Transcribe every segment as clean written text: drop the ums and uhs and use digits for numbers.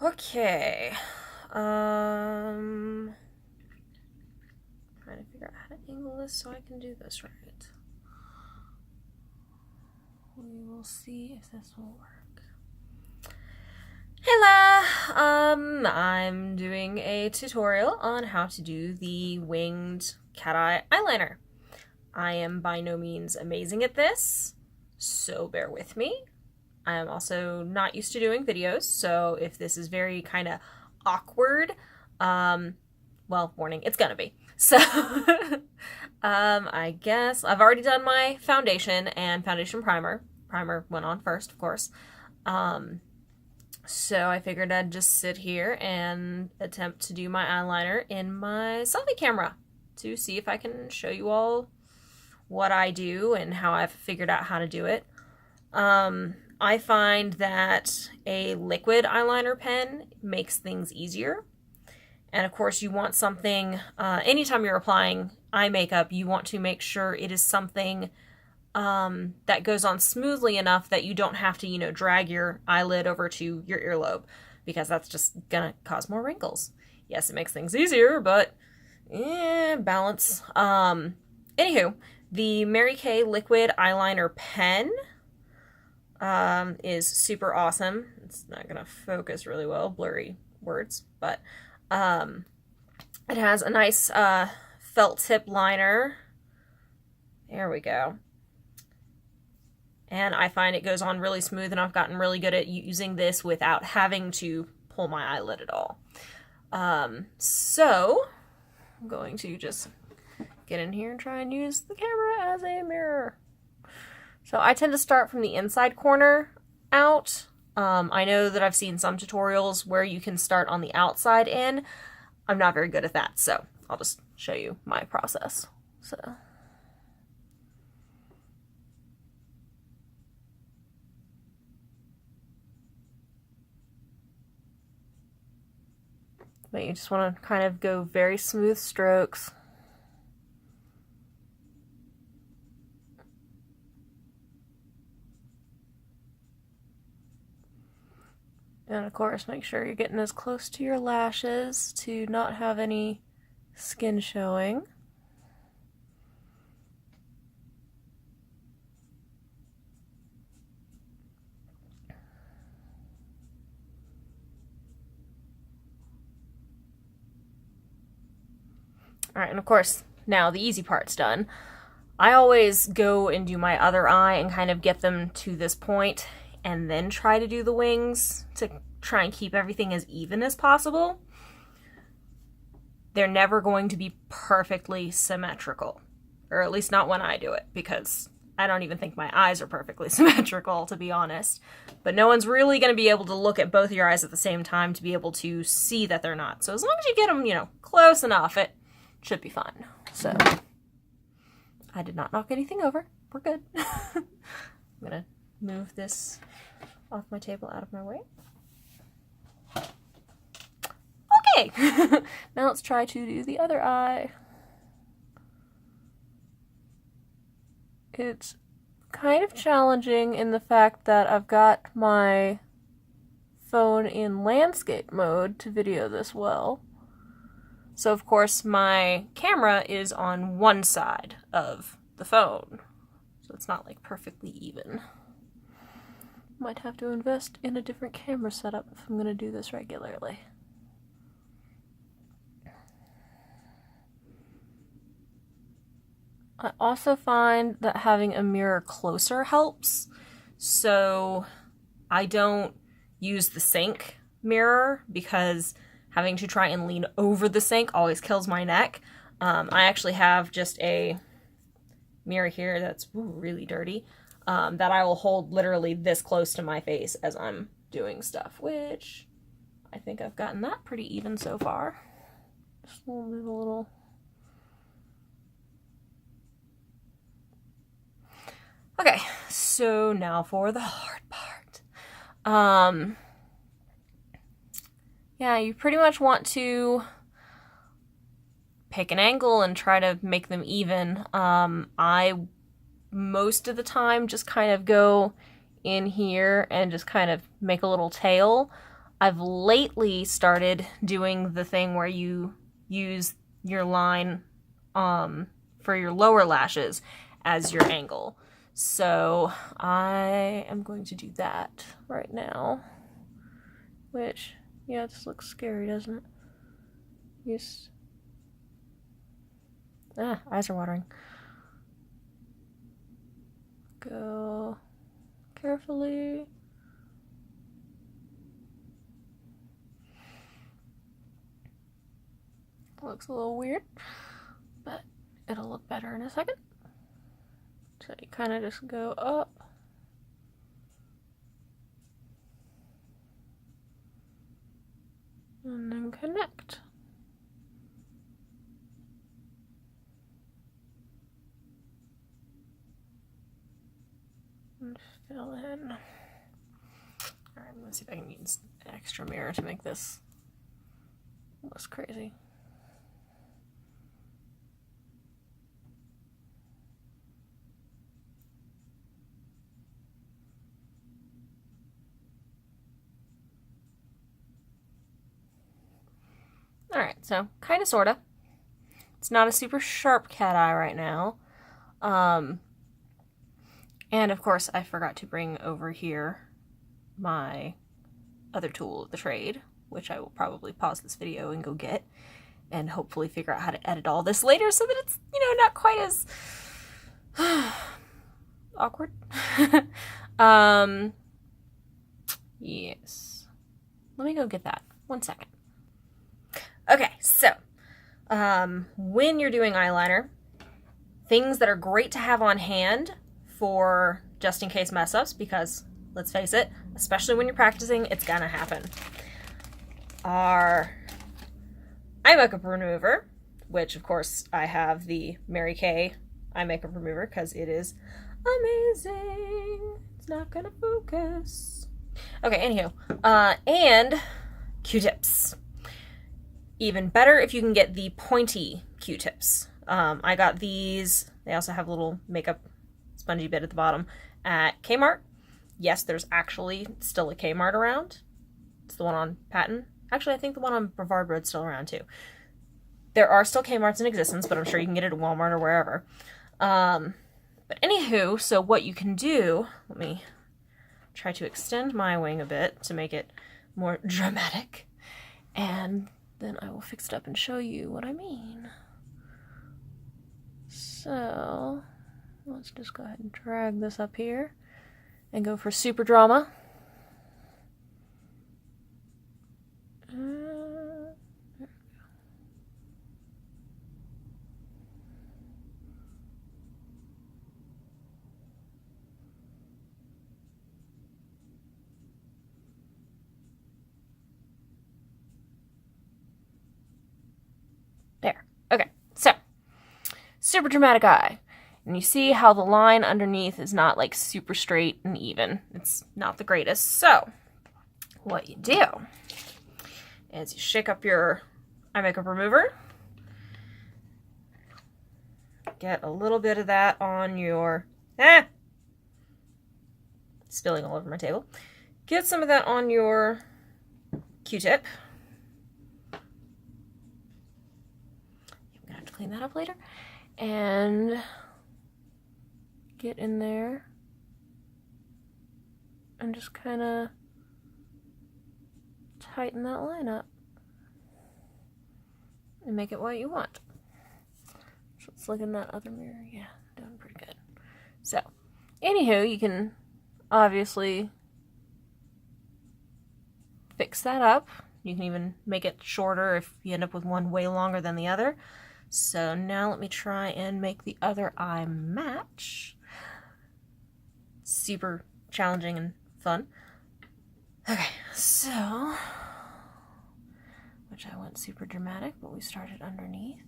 Okay. Trying to figure out how to angle this so I can do this right. We will see if this will work. Hello! I'm doing a tutorial on how to do the winged cat eye eyeliner. I am by no means amazing at this, so bear with me. I am also not used to doing videos, so if this is very kind of awkward, well, warning, it's gonna be. So, I guess I've already done my foundation and foundation primer. Primer went on first, of course. So I figured I'd just sit here and attempt to do my eyeliner in my selfie camera to see if I can show you all what I do and how I've figured out how to do it. I find that a liquid eyeliner pen makes things easier. And of course you want something, anytime you're applying eye makeup, you want to make sure it is something that goes on smoothly enough that you don't have to, drag your eyelid over to your earlobe, because that's just gonna cause more wrinkles. Yes, it makes things easier, but balance. Anywho, the Mary Kay liquid eyeliner pen is super awesome. It's not gonna focus really well, blurry words, but it has a nice felt tip liner. There we go. And I find it goes on really smooth, and I've gotten really good at using this without having to pull my eyelid at all. So I'm going to just get in here and try and use the camera as a mirror. So I tend to start from the inside corner out. I know that I've seen some tutorials where you can start on the outside in. I'm not very good at that, so I'll just show you my process. But you just want to kind of go very smooth strokes. And of course, make sure you're getting as close to your lashes to not have any skin showing. Alright, and of course, now the easy part's done. I always go and do my other eye and kind of get them to this point, and then try to do the wings to try and keep everything as even as possible. They're never going to be perfectly symmetrical, or at least not when I do it, because I don't even think my eyes are perfectly symmetrical, to be honest. But no one's really going to be able to look at both your eyes at the same time to be able to see that they're not. So as long as you get them, close enough, it should be fine. So I did not knock anything over. We're good. I'm gonna move this off my table out of my way. Okay. Now let's try to do the other eye. It's kind of challenging in the fact that I've got my phone in landscape mode to video this well. So of course my camera is on one side of the phone, so it's not like perfectly even. Might have to invest in a different camera setup if I'm going to do this regularly. I also find that having a mirror closer helps, so I don't use the sink mirror because having to try and lean over the sink always kills my neck. I actually have just a mirror here that's really dirty, that I will hold literally this close to my face as I'm doing stuff, which I think I've gotten that pretty even so far. Just move a little. Okay, so now for the hard part. Yeah, you pretty much want to pick an angle and try to make them even. I, most of the time, just kind of go in here and just kind of make a little tail. I've lately started doing the thing where you use your line for your lower lashes as your angle. So I am going to do that right now. Which, yeah, this looks scary, doesn't it? Yes. Eyes are watering. Go carefully. Looks a little weird, but it'll look better in a second. So you kind of just go up. And then connect. And fill in. Alright, I'm gonna see if I can use an extra mirror to make this less crazy. Alright, so kind of, sort of. It's not a super sharp cat eye right now. And of course, I forgot to bring over here my other tool of the trade, which I will probably pause this video and go get, and hopefully figure out how to edit all this later so that it's, you know, not quite as awkward. Yes. Let me go get that. 1 second. Okay, so when you're doing eyeliner, things that are great to have on hand for just in case mess ups, because let's face it, especially when you're practicing, it's gonna happen, are eye makeup remover, which of course I have the Mary Kay eye makeup remover because it is amazing. It's not gonna focus. Okay, anywho, and Q-tips. Even better if you can get the pointy Q-tips. I got these. They also have a little makeup spongy bit at the bottom at Kmart. Yes, there's actually still a Kmart around. It's the one on Patton. Actually, I think the one on Brevard Road's still around too. There are still Kmarts in existence, but I'm sure you can get it at Walmart or wherever. But anywho, so what you can do, let me try to extend my wing a bit to make it more dramatic, and then I will fix it up and show you what I mean. So let's just go ahead and drag this up here and go for super drama. There. Okay, so super dramatic eye. And you see how the line underneath is not like super straight and even. It's not the greatest. So what you do is you shake up your eye makeup remover. Get a little bit of that on your... spilling all over my table. Get some of that on your Q-tip. I'm gonna have to clean that up later. And get in there and just kind of tighten that line up and make it what you want. So let's look in that other mirror. Yeah, doing pretty good. So, anywho, you can obviously fix that up. You can even make it shorter if you end up with one way longer than the other. So now let me try and make the other eye match. Super challenging and fun. Okay, so, which I went super dramatic, but we started underneath.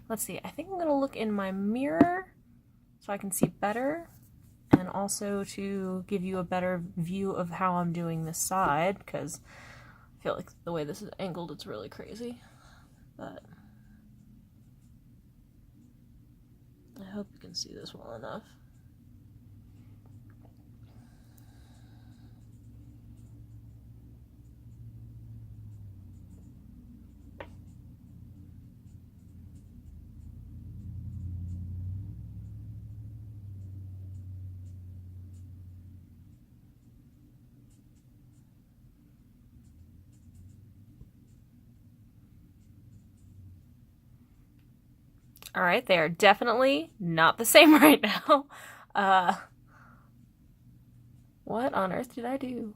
Let's see, I think I'm gonna look in my mirror so I can see better, and also to give you a better view of how I'm doing this side, because I feel like the way this is angled, it's really crazy. But I hope you can see this well enough. All right, they are definitely not the same right now. What on earth did I do?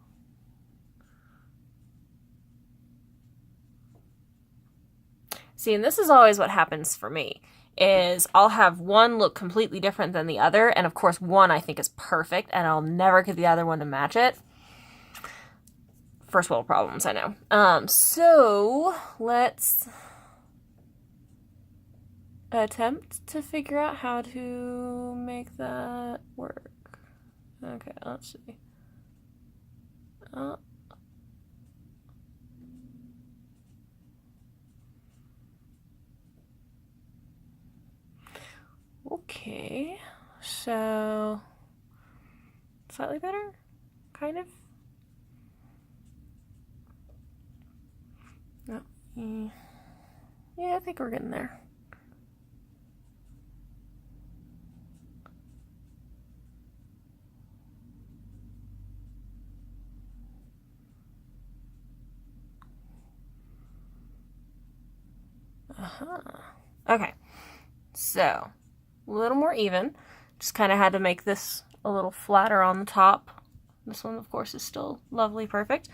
See, and this is always what happens for me, is I'll have one look completely different than the other, and of course one I think is perfect, and I'll never get the other one to match it. First world problems, I know. So let's attempt to figure out how to make that work. Okay, let's see. Okay, so slightly better, kind of. No, yeah, I think we're getting there. Okay, so a little more even. Just kind of had to make this a little flatter on the top. This one, of course, is still lovely perfect.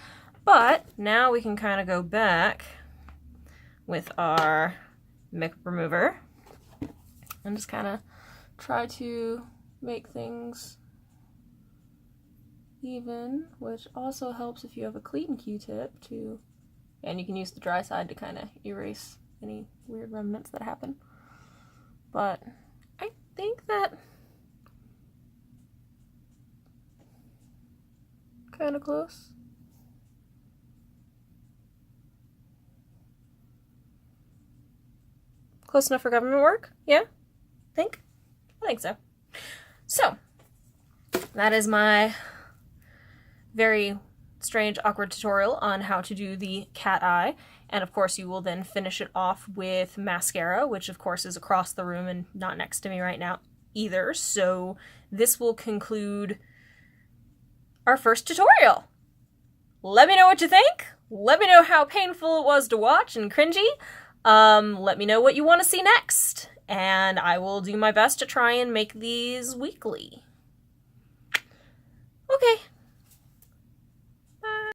But now we can kind of go back with our makeup remover and just kind of try to make things even, which also helps if you have a clean Q-tip too. And you can use the dry side to kind of erase any weird remnants that happen. But I think that kind of close. Close enough for government work? Yeah? I think so. So, that is my very strange, awkward tutorial on how to do the cat eye. And of course you will then finish it off with mascara, which of course is across the room and not next to me right now either. So this will conclude our first tutorial. Let me know what you think. Let me know how painful it was to watch and cringy. Let me know what you want to see next. And I will do my best to try and make these weekly. Okay.